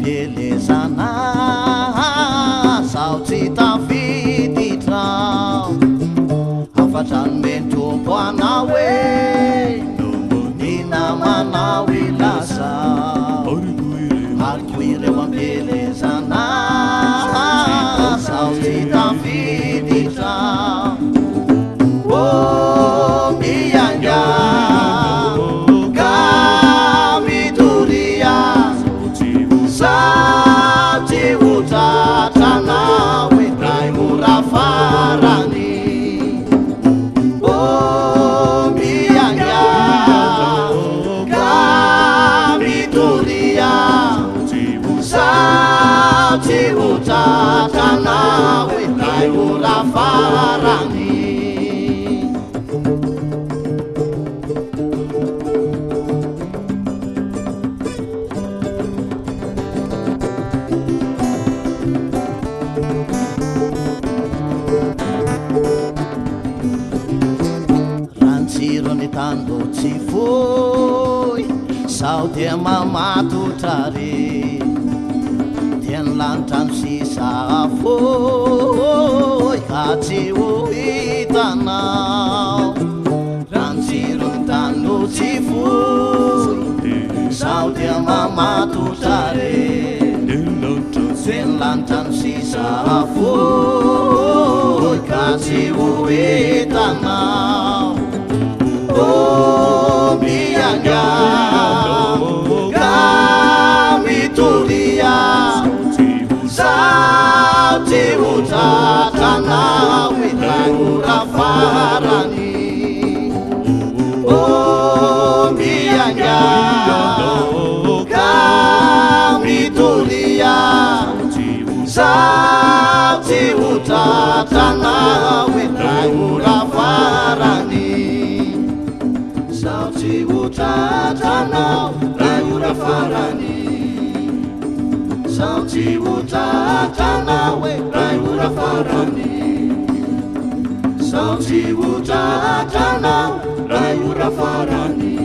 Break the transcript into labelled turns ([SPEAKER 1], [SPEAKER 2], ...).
[SPEAKER 1] ambelezana sao tsy tafiditra afatrano mentompo anao hoe nina manao ilasa ariko ireo ambelezana sao tsy tafiditra mianga Tana we dai murafarani mianga kamitulia sauti utatana we dai murafarani Tando tsy foi sao dia mamatotrare dia ny lanitrano sisa foi ka tsy ho hitanao rano tsirony tando tsy foi sao dia mamatotrare dia ny lanitrano sisa foi ka tsy ho hitanao mianga kamitulia sauti utatana widai murafarani mianga kamitulia sauti utatana widai murafarani Sauti utatana rai murafarani Sauti utatana we rai murafarani Sauti utatana rai murafarani